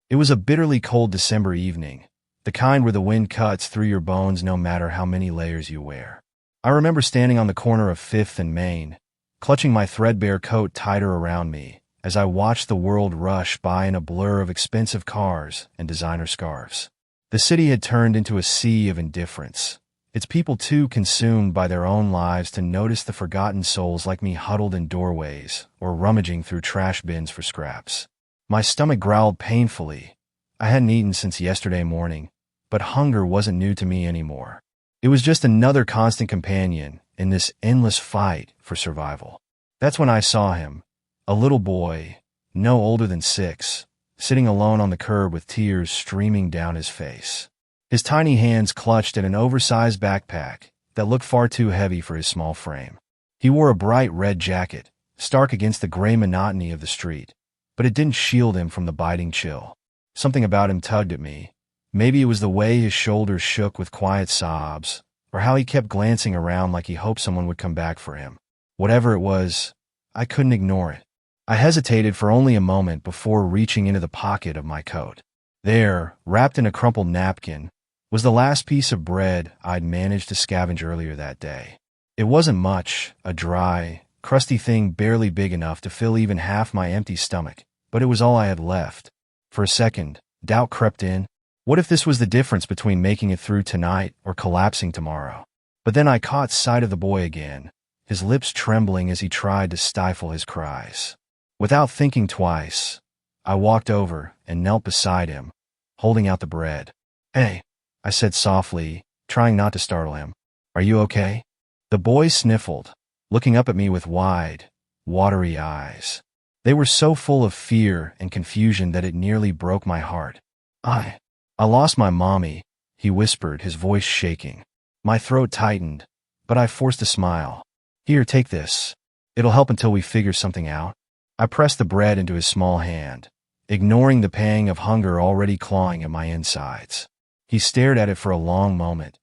It was a bitterly cold December evening, the kind where the wind cuts through your bones no matter how many layers you wear. I remember standing on the corner of 5th and Main, clutching my threadbare coat tighter around me as I watched the world rush by in a blur of expensive cars and designer scarves. The city had turned into a sea of indifference, its people too consumed by their own lives to notice the forgotten souls like me huddled in doorways or rummaging through trash bins for scraps. My stomach growled painfully. I hadn't eaten since yesterday morning, but hunger wasn't new to me anymore. It was just another constant companion in this endless fight for survival. That's when I saw him, a little boy, no older than 6, sitting alone on the curb with tears streaming down his face. His tiny hands clutched at an oversized backpack that looked far too heavy for his small frame. He wore a bright red jacket, stark against the gray monotony of the street, but it didn't shield him from the biting chill. Something about him tugged at me. Maybe it was the way his shoulders shook with quiet sobs, or how he kept glancing around like he hoped someone would come back for him. Whatever it was, I couldn't ignore it. I hesitated for only a moment before reaching into the pocket of my coat. There, wrapped in a crumpled napkin, was the last piece of bread I'd managed to scavenge earlier that day. It wasn't much, a dry, crusty thing barely big enough to fill even half my empty stomach, but it was all I had left. For a second, doubt crept in. What if this was the difference between making it through tonight or collapsing tomorrow? But then I caught sight of the boy again, his lips trembling as he tried to stifle his cries. Without thinking twice, I walked over and knelt beside him, holding out the bread. "Hey," I said softly, trying not to startle him. "Are you okay?" The boy sniffled, looking up at me with wide, watery eyes. They were so full of fear and confusion that it nearly broke my heart. I lost my mommy," he whispered, his voice shaking. My throat tightened, but I forced a smile. "Here, take this. It'll help until we figure something out." I pressed the bread into his small hand, ignoring the pang of hunger already clawing at my insides. He stared at it for a long moment,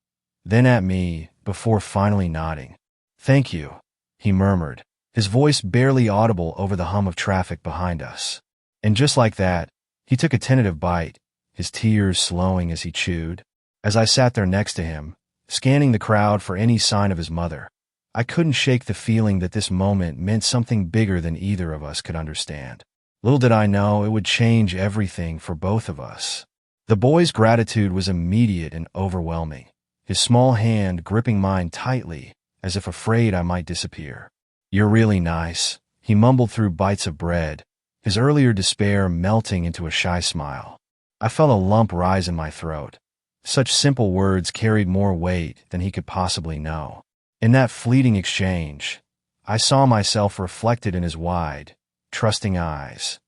then at me, before finally nodding. "Thank you," he murmured, his voice barely audible over the hum of traffic behind us. And just like that, he took a tentative bite, his tears slowing as he chewed. As I sat there next to him, scanning the crowd for any sign of his mother, I couldn't shake the feeling that this moment meant something bigger than either of us could understand. Little did I know it would change everything for both of us. The boy's gratitude was immediate and overwhelming, his small hand gripping mine tightly, as if afraid I might disappear. "You're really nice," he mumbled through bites of bread, his earlier despair melting into a shy smile. I felt a lump rise in my throat. Such simple words carried more weight than he could possibly know. In that fleeting exchange, I saw myself reflected in his wide, trusting eyes.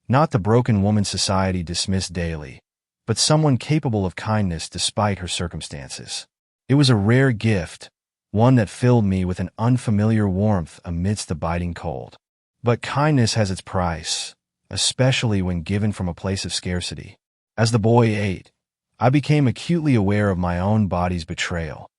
Not the broken woman society dismissed daily, but someone capable of kindness despite her circumstances. It was a rare gift, one that filled me with an unfamiliar warmth amidst the biting cold. But kindness has its price, especially when given from a place of scarcity. As the boy ate, I became acutely aware of my own body's betrayal,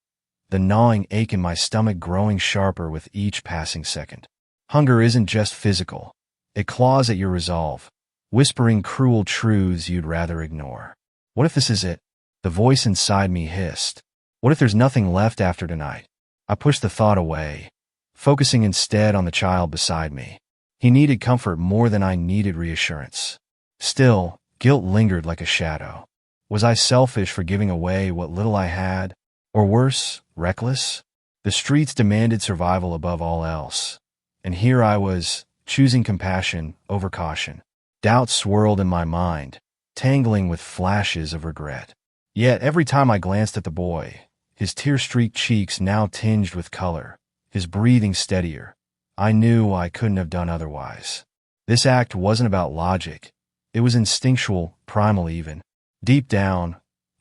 the gnawing ache in my stomach growing sharper with each passing second. Hunger isn't just physical. It claws at your resolve, whispering cruel truths you'd rather ignore. What if this is it? The voice inside me hissed. What if there's nothing left after tonight? I pushed the thought away, focusing instead on the child beside me. He needed comfort more than I needed reassurance. Still, guilt lingered like a shadow. Was I selfish for giving away what little I had? Or worse, reckless? The streets demanded survival above all else. And here I was, choosing compassion over caution. Doubt swirled in my mind, tangling with flashes of regret. Yet every time I glanced at the boy, his tear-streaked cheeks now tinged with color, his breathing steadier, I knew I couldn't have done otherwise. This act wasn't about logic. It was instinctual, primal even. Deep down,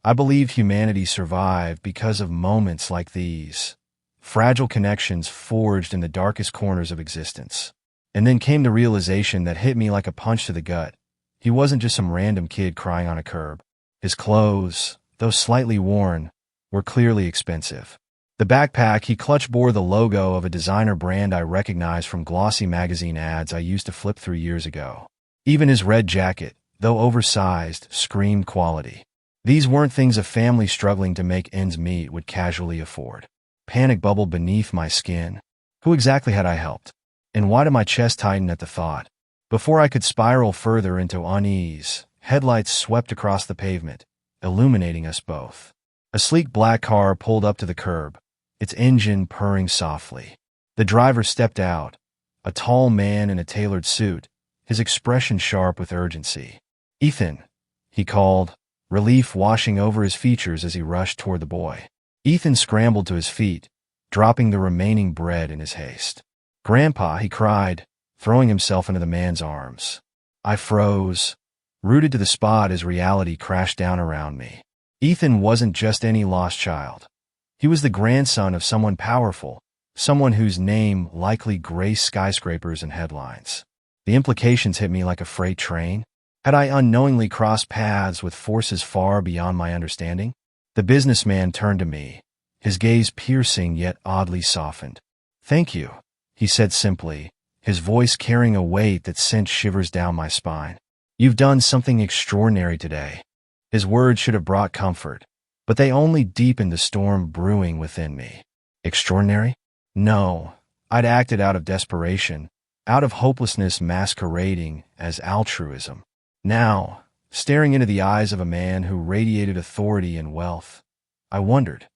I believe humanity survived because of moments like these, fragile connections forged in the darkest corners of existence. And then came the realization that hit me like a punch to the gut. He wasn't just some random kid crying on a curb. His clothes, though slightly worn, were clearly expensive. The backpack he clutched bore the logo of a designer brand I recognized from glossy magazine ads I used to flip through years ago. Even his red jacket, though oversized, screamed quality. These weren't things a family struggling to make ends meet would casually afford. Panic bubbled beneath my skin. Who exactly had I helped? And why did my chest tighten at the thought? Before I could spiral further into unease, headlights swept across the pavement, illuminating us both. A sleek black car pulled up to the curb, its engine purring softly. The driver stepped out, a tall man in a tailored suit, his expression sharp with urgency. "Ethan," he called, relief washing over his features as he rushed toward the boy. Ethan scrambled to his feet, dropping the remaining bread in his haste. "Grandpa," he cried, throwing himself into the man's arms. I froze, rooted to the spot as reality crashed down around me. Ethan wasn't just any lost child. He was the grandson of someone powerful, someone whose name likely graced skyscrapers and headlines. The implications hit me like a freight train. Had I unknowingly crossed paths with forces far beyond my understanding? The businessman turned to me, his gaze piercing yet oddly softened. "Thank you," he said simply, his voice carrying a weight that sent shivers down my spine. "You've done something extraordinary today." His words should have brought comfort, but they only deepened the storm brewing within me. Extraordinary? No, I'd acted out of desperation, out of hopelessness masquerading as altruism. Now, staring into the eyes of a man who radiated authority and wealth, I wondered,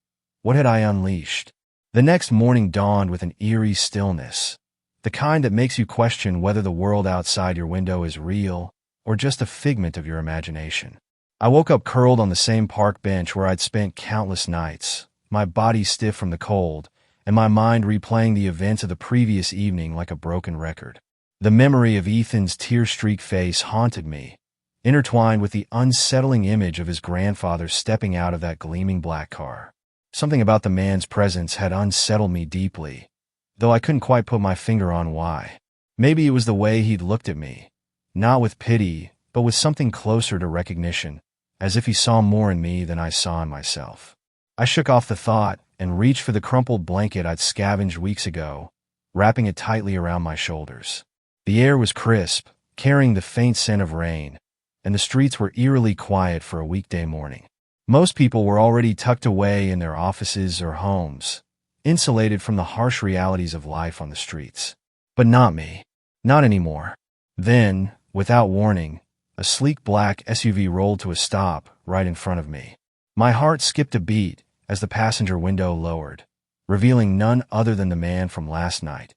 what had I unleashed? The next morning dawned with an eerie stillness, the kind that makes you question whether the world outside your window is real or just a figment of your imagination. I woke up curled on the same park bench where I'd spent countless nights, my body stiff from the cold, and my mind replaying the events of the previous evening like a broken record. The memory of Ethan's tear-streaked face haunted me, intertwined with the unsettling image of his grandfather stepping out of that gleaming black car. Something about the man's presence had unsettled me deeply, though I couldn't quite put my finger on why. Maybe it was the way he'd looked at me, not with pity, but with something closer to recognition, as if he saw more in me than I saw in myself. I shook off the thought and reached for the crumpled blanket I'd scavenged weeks ago, wrapping it tightly around my shoulders. The air was crisp, carrying the faint scent of rain, and the streets were eerily quiet for a weekday morning. Most people were already tucked away in their offices or homes, insulated from the harsh realities of life on the streets. But not me. Not anymore. Then, without warning, a sleek black SUV rolled to a stop right in front of me. My heart skipped a beat as the passenger window lowered, revealing none other than the man from last night,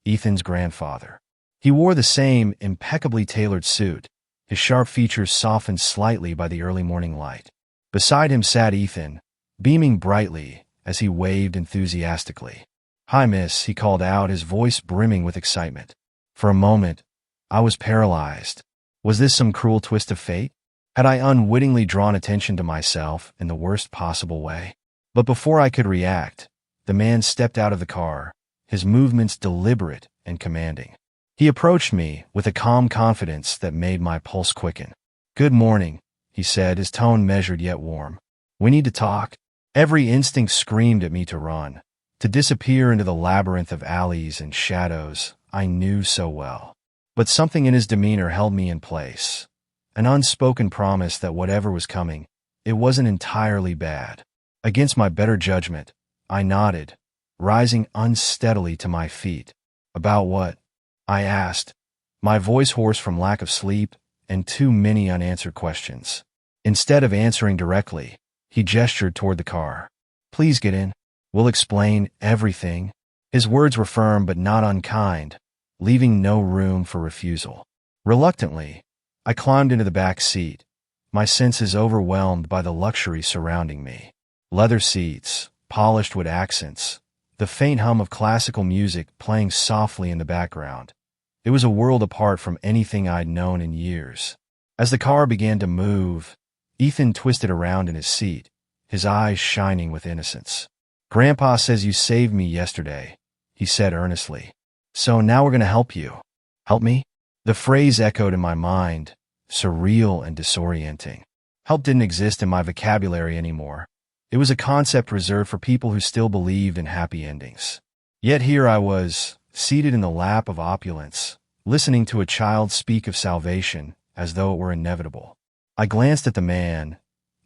Ethan's grandfather. He wore the same impeccably tailored suit, his sharp features softened slightly by the early morning light. Beside him sat Ethan, beaming brightly as he waved enthusiastically. "Hi, miss," he called out, his voice brimming with excitement. For a moment, I was paralyzed. Was this some cruel twist of fate? Had I unwittingly drawn attention to myself in the worst possible way? But before I could react, the man stepped out of the car, his movements deliberate and commanding. He approached me with a calm confidence that made my pulse quicken. "Good morning," he said, his tone measured yet warm. "We need to talk." Every instinct screamed at me to run, to disappear into the labyrinth of alleys and shadows I knew so well. But something in his demeanor held me in place, an unspoken promise that whatever was coming, it wasn't entirely bad. Against my better judgment, I nodded, rising unsteadily to my feet. "About what?" I asked, my voice hoarse from lack of sleep and too many unanswered questions. Instead of answering directly, he gestured toward the car. "Please get in. We'll explain everything." His words were firm but not unkind, leaving no room for refusal. Reluctantly, I climbed into the back seat, my senses overwhelmed by the luxury surrounding me. Leather seats, polished wood accents, the faint hum of classical music playing softly in the background. It was a world apart from anything I'd known in years. As the car began to move, Ethan twisted around in his seat, his eyes shining with innocence. "Grandpa says you saved me yesterday," he said earnestly. "So now we're going to help you." "Help me?" The phrase echoed in my mind, surreal and disorienting. Help didn't exist in my vocabulary anymore. It was a concept reserved for people who still believed in happy endings. Yet here I was, seated in the lap of opulence, listening to a child speak of salvation as though it were inevitable. I glanced at the man,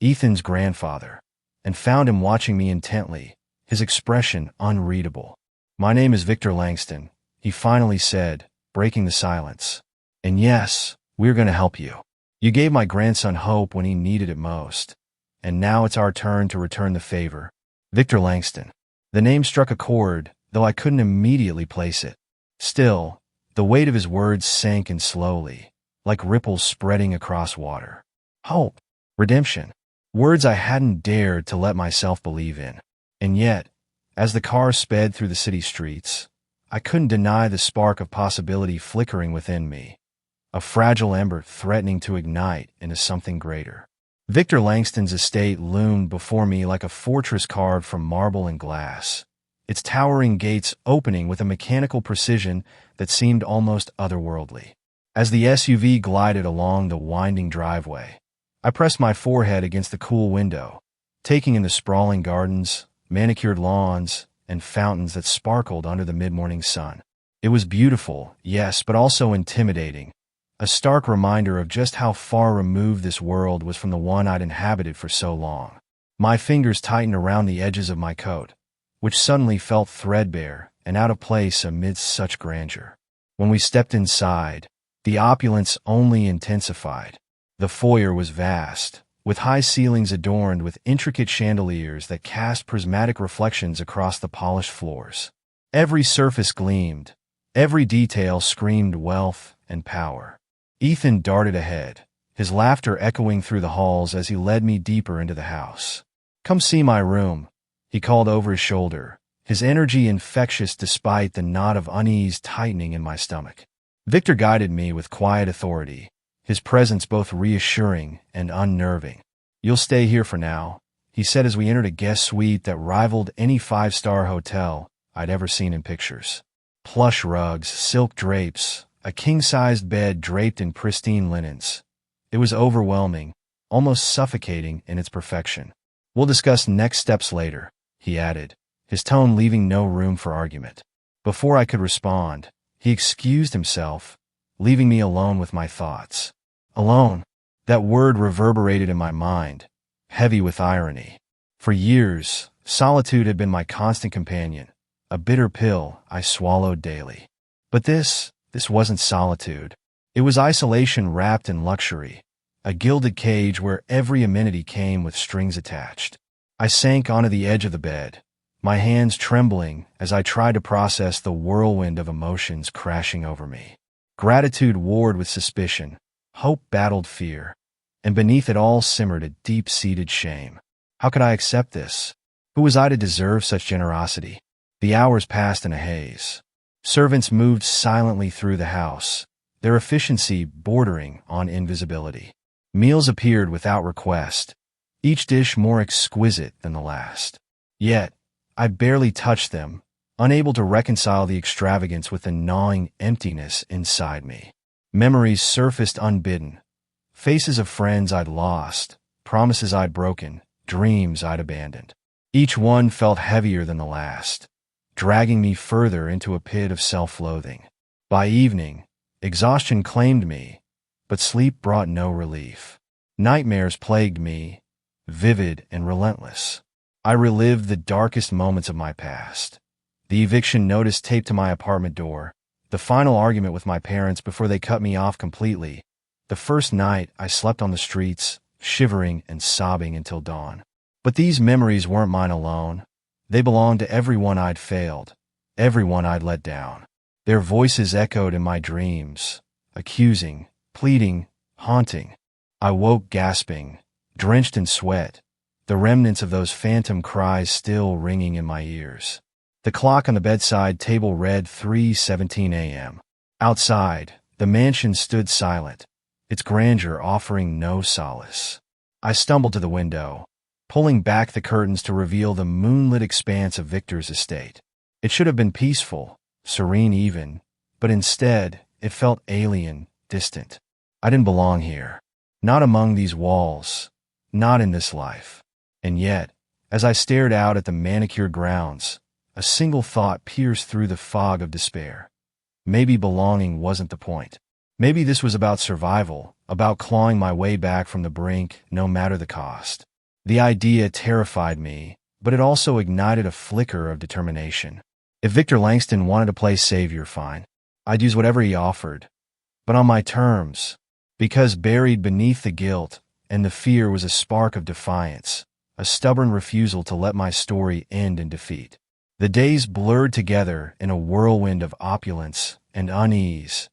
Ethan's grandfather, and found him watching me intently, his expression unreadable. "My name is Victor Langston," he finally said, breaking the silence. "And yes, we're going to help you. You gave my grandson hope when he needed it most. And now it's our turn to return the favor." Victor Langston. The name struck a chord, though I couldn't immediately place it. Still, the weight of his words sank in slowly, like ripples spreading across water. Hope. Redemption. Words I hadn't dared to let myself believe in. And yet, as the car sped through the city streets, I couldn't deny the spark of possibility flickering within me, a fragile ember threatening to ignite into something greater. Victor Langston's estate loomed before me like a fortress carved from marble and glass, its towering gates opening with a mechanical precision that seemed almost otherworldly. As the SUV glided along the winding driveway, I pressed my forehead against the cool window, taking in the sprawling gardens, manicured lawns, and fountains that sparkled under the mid-morning sun. It was beautiful, yes, but also intimidating, a stark reminder of just how far removed this world was from the one I'd inhabited for so long. My fingers tightened around the edges of my coat, which suddenly felt threadbare and out of place amidst such grandeur. When we stepped inside, the opulence only intensified. The foyer was vast, with high ceilings adorned with intricate chandeliers that cast prismatic reflections across the polished floors. Every surface gleamed, every detail screamed wealth and power. Ethan darted ahead, his laughter echoing through the halls as he led me deeper into the house. "Come see my room," he called over his shoulder, his energy infectious despite the knot of unease tightening in my stomach. Victor guided me with quiet authority, his presence both reassuring and unnerving. "You'll stay here for now," he said as we entered a guest suite that rivaled any five-star hotel I'd ever seen in pictures. Plush rugs, silk drapes, a king-sized bed draped in pristine linens. It was overwhelming, almost suffocating in its perfection. "We'll discuss next steps later," he added, his tone leaving no room for argument. Before I could respond, he excused himself, leaving me alone with my thoughts. Alone. That word reverberated in my mind, heavy with irony. For years, solitude had been my constant companion, a bitter pill I swallowed daily. But this wasn't solitude. It was isolation wrapped in luxury, a gilded cage where every amenity came with strings attached. I sank onto the edge of the bed, my hands trembling as I tried to process the whirlwind of emotions crashing over me. Gratitude warred with suspicion, hope battled fear, and beneath it all simmered a deep-seated shame. How could I accept this? Who was I to deserve such generosity? The hours passed in a haze. Servants moved silently through the house, their efficiency bordering on invisibility. Meals appeared without request, each dish more exquisite than the last. Yet, I barely touched them, unable to reconcile the extravagance with the gnawing emptiness inside me. Memories surfaced unbidden, faces of friends I'd lost, promises I'd broken, dreams I'd abandoned. Each one felt heavier than the last, dragging me further into a pit of self-loathing. By evening, exhaustion claimed me, but sleep brought no relief. Nightmares plagued me, vivid and relentless. I relived the darkest moments of my past. The eviction notice taped to my apartment door, the final argument with my parents before they cut me off completely, the first night I slept on the streets, shivering and sobbing until dawn. But these memories weren't mine alone. They belonged to everyone I'd failed, everyone I'd let down. Their voices echoed in my dreams, accusing, pleading, haunting. I woke gasping, drenched in sweat, the remnants of those phantom cries still ringing in my ears. The clock on the bedside table read 3:17 a.m. Outside, the mansion stood silent, its grandeur offering no solace. I stumbled to the window, pulling back the curtains to reveal the moonlit expanse of Victor's estate. It should have been peaceful, serene even, but instead, it felt alien, distant. I didn't belong here. Not among these walls. Not in this life. And yet, as I stared out at the manicured grounds, a single thought pierced through the fog of despair. Maybe belonging wasn't the point. Maybe this was about survival, about clawing my way back from the brink, no matter the cost. The idea terrified me, but it also ignited a flicker of determination. If Victor Langston wanted to play savior, fine. I'd use whatever he offered, but on my terms, because buried beneath the guilt and the fear was a spark of defiance, a stubborn refusal to let my story end in defeat. The days blurred together in a whirlwind of opulence and unease,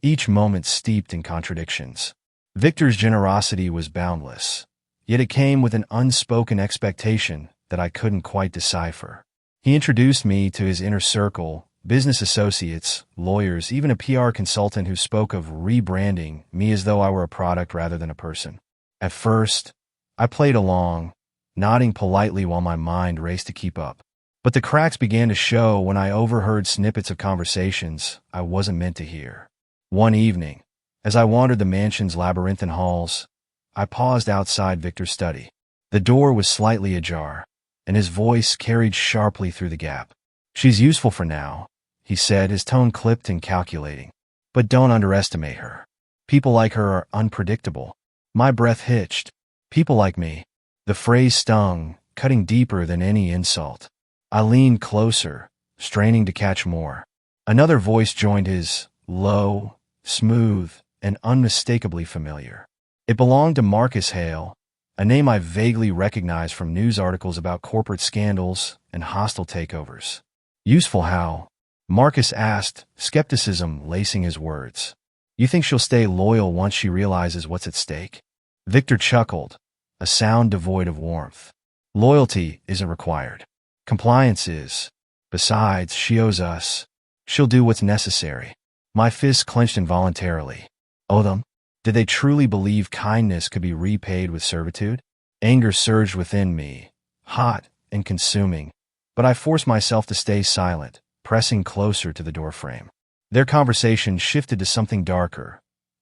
each moment steeped in contradictions. Victor's generosity was boundless, yet it came with an unspoken expectation that I couldn't quite decipher. He introduced me to his inner circle, business associates, lawyers, even a PR consultant who spoke of rebranding me as though I were a product rather than a person. At first, I played along, nodding politely while my mind raced to keep up. But the cracks began to show when I overheard snippets of conversations I wasn't meant to hear. One evening, as I wandered the mansion's labyrinthine halls, I paused outside Victor's study. The door was slightly ajar, and his voice carried sharply through the gap. "She's useful for now," he said, his tone clipped and calculating. "But don't underestimate her. People like her are unpredictable." My breath hitched. People like me. The phrase stung, cutting deeper than any insult. I leaned closer, straining to catch more. Another voice joined his, low, smooth, and unmistakably familiar. It belonged to Marcus Hale, a name I vaguely recognized from news articles about corporate scandals and hostile takeovers. "Useful how?" Marcus asked, skepticism lacing his words. "You think she'll stay loyal once she realizes what's at stake?" Victor chuckled, a sound devoid of warmth. "Loyalty isn't required. Compliance is. Besides, she owes us. She'll do what's necessary." My fists clenched involuntarily. Owe them? Did they truly believe kindness could be repaid with servitude? Anger surged within me, hot and consuming, but I forced myself to stay silent, pressing closer to the doorframe. Their conversation shifted to something darker,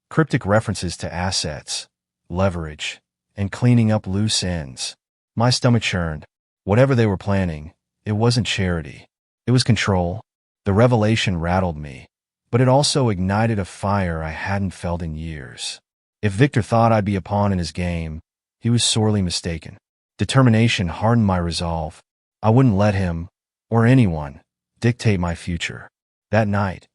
cryptic references to assets, leverage, and cleaning up loose ends. My stomach churned. Whatever they were planning, it wasn't charity. It was control. The revelation rattled me, but it also ignited a fire I hadn't felt in years. If Victor thought I'd be a pawn in his game, he was sorely mistaken. Determination hardened my resolve. I wouldn't let him, or anyone, dictate my future. That night,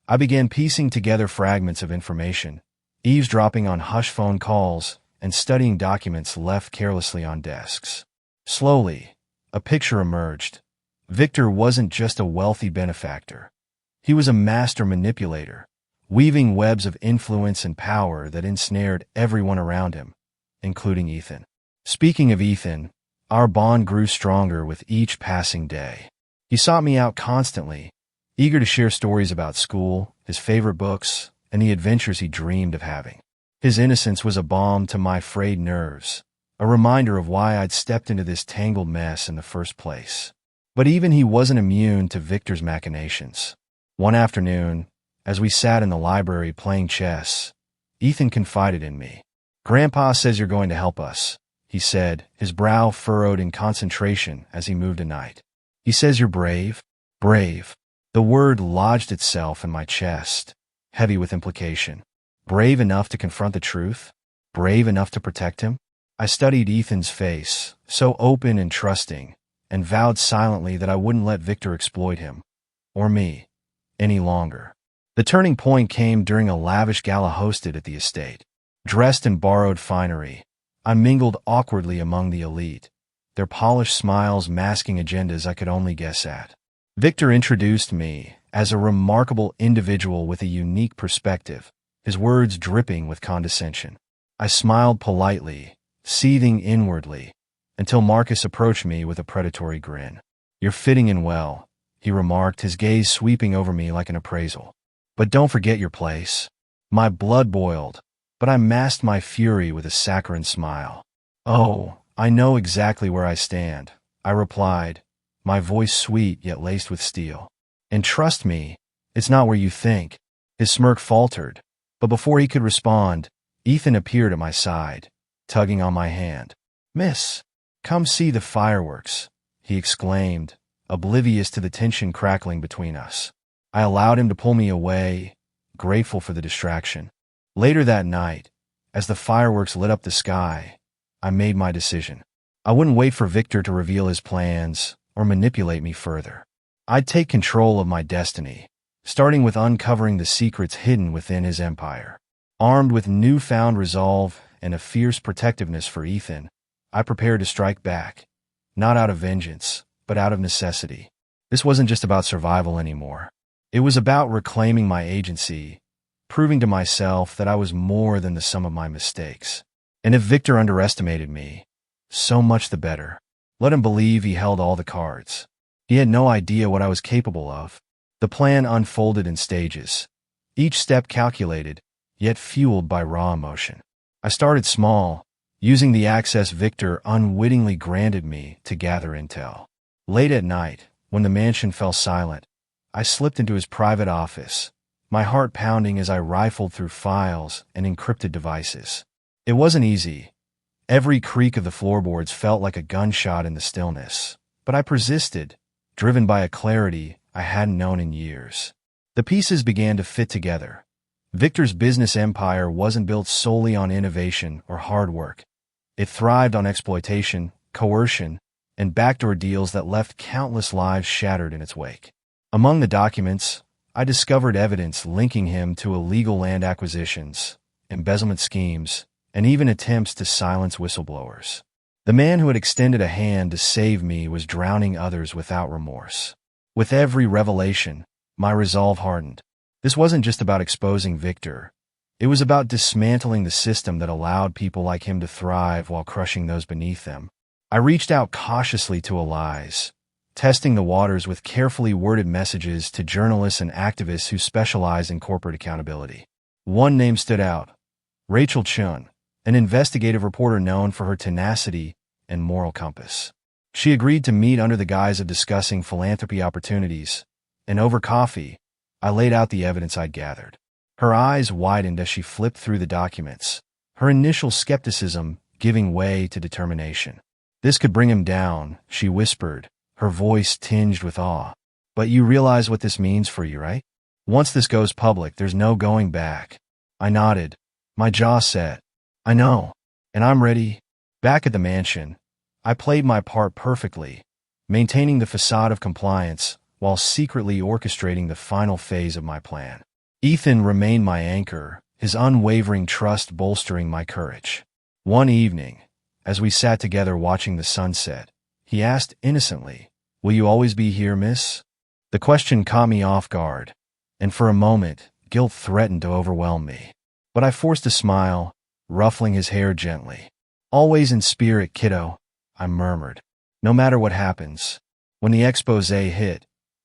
I began piecing together fragments of information, eavesdropping on hush phone calls and studying documents left carelessly on desks. Slowly, a picture emerged. Victor wasn't just a wealthy benefactor. He was a master manipulator, weaving webs of influence and power that ensnared everyone around him, including Ethan. Speaking of Ethan, our bond grew stronger with each passing day. He sought me out constantly, eager to share stories about school, his favorite books, and the adventures he dreamed of having. His innocence was a balm to my frayed nerves, a reminder of why I'd stepped into this tangled mess in the first place. But even he wasn't immune to Victor's machinations. One afternoon, as we sat in the library playing chess, Ethan confided in me. "Grandpa says you're going to help us," he said, his brow furrowed in concentration as he moved a knight. "He says you're brave." Brave. The word lodged itself in my chest, heavy with implication. Brave enough to confront the truth? Brave enough to protect him? I studied Ethan's face, so open and trusting, and vowed silently that I wouldn't let Victor exploit him, or me, any longer. The turning point came during a lavish gala hosted at the estate. Dressed in borrowed finery, I mingled awkwardly among the elite, their polished smiles masking agendas I could only guess at. Victor introduced me as a remarkable individual with a unique perspective, his words dripping with condescension. I smiled politely, seething inwardly, until Marcus approached me with a predatory grin. "You're fitting in well," he remarked, his gaze sweeping over me like an appraisal. "But don't forget your place." My blood boiled, but I masked my fury with a saccharine smile. "Oh, I know exactly where I stand," I replied, my voice sweet yet laced with steel. "And trust me, it's not where you think." His smirk faltered, but before he could respond, Ethan appeared at my side, tugging on my hand. "Miss, come see the fireworks," he exclaimed, oblivious to the tension crackling between us. I allowed him to pull me away, grateful for the distraction. Later that night, as the fireworks lit up the sky, I made my decision. I wouldn't wait for Victor to reveal his plans or manipulate me further. I'd take control of my destiny, starting with uncovering the secrets hidden within his empire. Armed with newfound resolve and a fierce protectiveness for Ethan, I prepared to strike back, not out of vengeance, but out of necessity. This wasn't just about survival anymore. It was about reclaiming my agency, proving to myself that I was more than the sum of my mistakes. And if Victor underestimated me, so much the better. Let him believe he held all the cards. He had no idea what I was capable of. The plan unfolded in stages, each step calculated, yet fueled by raw emotion. I started small, using the access Victor unwittingly granted me to gather intel. Late at night, when the mansion fell silent, I slipped into his private office, my heart pounding as I rifled through files and encrypted devices. It wasn't easy. Every creak of the floorboards felt like a gunshot in the stillness, but I persisted, driven by a clarity I hadn't known in years. The pieces began to fit together. Victor's business empire wasn't built solely on innovation or hard work. It thrived on exploitation, coercion, and backdoor deals that left countless lives shattered in its wake. Among the documents, I discovered evidence linking him to illegal land acquisitions, embezzlement schemes, and even attempts to silence whistleblowers. The man who had extended a hand to save me was drowning others without remorse. With every revelation, my resolve hardened. This wasn't just about exposing Victor. It was about dismantling the system that allowed people like him to thrive while crushing those beneath them. I reached out cautiously to allies, testing the waters with carefully worded messages to journalists and activists who specialize in corporate accountability. One name stood out: Rachel Chun, an investigative reporter known for her tenacity and moral compass. She agreed to meet under the guise of discussing philanthropy opportunities, and over coffee, I laid out the evidence I'd gathered. Her eyes widened as she flipped through the documents, her initial skepticism giving way to determination. "This could bring him down," she whispered, her voice tinged with awe. "But you realize what this means for you, right? Once this goes public, there's no going back." I nodded, my jaw set. "I know, and I'm ready." Back at the mansion, I played my part perfectly, maintaining the facade of compliance while secretly orchestrating the final phase of my plan. Ethan remained my anchor, his unwavering trust bolstering my courage. One evening, as we sat together watching the sunset, he asked innocently, "Will you always be here, miss?" The question caught me off guard, and for a moment, guilt threatened to overwhelm me. But I forced a smile, ruffling his hair gently. "Always in spirit, kiddo," I murmured. "No matter what happens." When the exposé hit,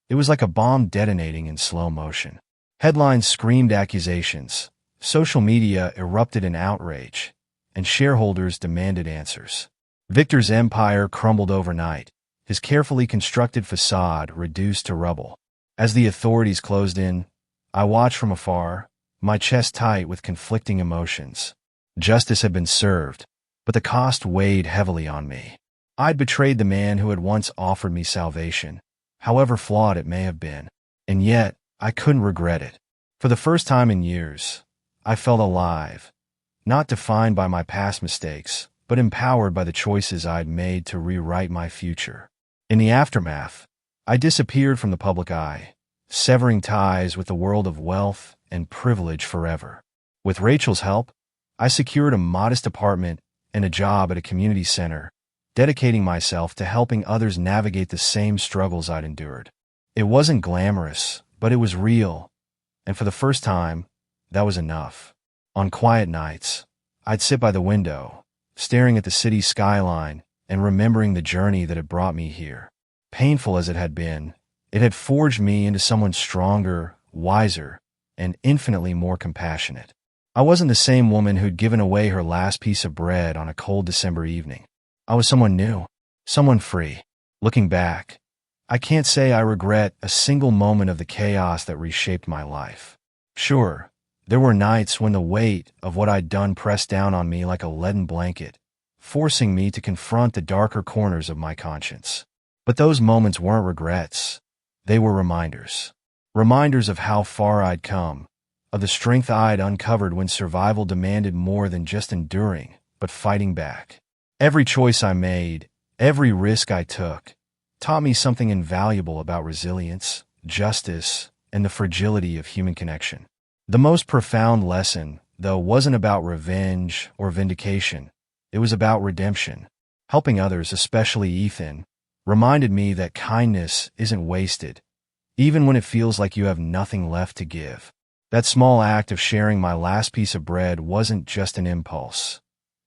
it was like a bomb detonating in slow motion. Headlines screamed accusations, social media erupted in outrage, and shareholders demanded answers. Victor's empire crumbled overnight, his carefully constructed facade reduced to rubble. As the authorities closed in, I watched from afar, my chest tight with conflicting emotions. Justice had been served, but the cost weighed heavily on me. I'd betrayed the man who had once offered me salvation, however flawed it may have been, and yet I couldn't regret it. For the first time in years, I felt alive, not defined by my past mistakes, but empowered by the choices I'd made to rewrite my future. In the aftermath, I disappeared from the public eye, severing ties with the world of wealth and privilege forever. With Rachel's help, I secured a modest apartment and a job at a community center, dedicating myself to helping others navigate the same struggles I'd endured. It wasn't glamorous, but it was real, and for the first time, that was enough. On quiet nights, I'd sit by the window, staring at the city skyline and remembering the journey that had brought me here. Painful as it had forged me into someone stronger, wiser, and infinitely more compassionate. I wasn't the same woman who'd given away her last piece of bread on a cold December evening. I was someone new, someone free. Looking back, I can't say I regret a single moment of the chaos that reshaped my life. Sure, there were nights when the weight of what I'd done pressed down on me like a leaden blanket, forcing me to confront the darker corners of my conscience. But those moments weren't regrets. They were reminders. Reminders of how far I'd come, of the strength I'd uncovered when survival demanded more than just enduring, but fighting back. Every choice I made, every risk I took, taught me something invaluable about resilience, justice, and the fragility of human connection. The most profound lesson, though, wasn't about revenge or vindication. It was about redemption. Helping others, especially Ethan, reminded me that kindness isn't wasted, even when it feels like you have nothing left to give. That small act of sharing my last piece of bread wasn't just an impulse.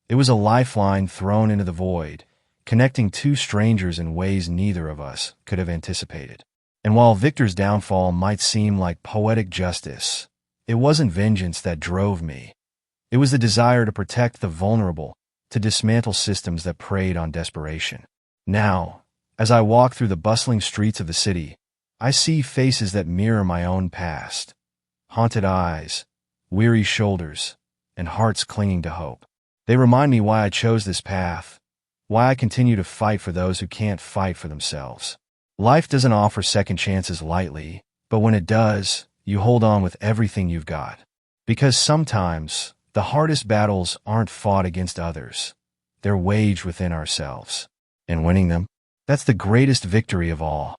It was a lifeline thrown into the void, connecting two strangers in ways neither of us could have anticipated. And while Victor's downfall might seem like poetic justice, it wasn't vengeance that drove me. It was the desire to protect the vulnerable, to dismantle systems that preyed on desperation. Now, as I walk through the bustling streets of the city, I see faces that mirror my own past. Haunted eyes, weary shoulders, and hearts clinging to hope. They remind me why I chose this path, why I continue to fight for those who can't fight for themselves. Life doesn't offer second chances lightly, but when it does, you hold on with everything you've got. Because sometimes, the hardest battles aren't fought against others. They're waged within ourselves. And winning them, that's the greatest victory of all.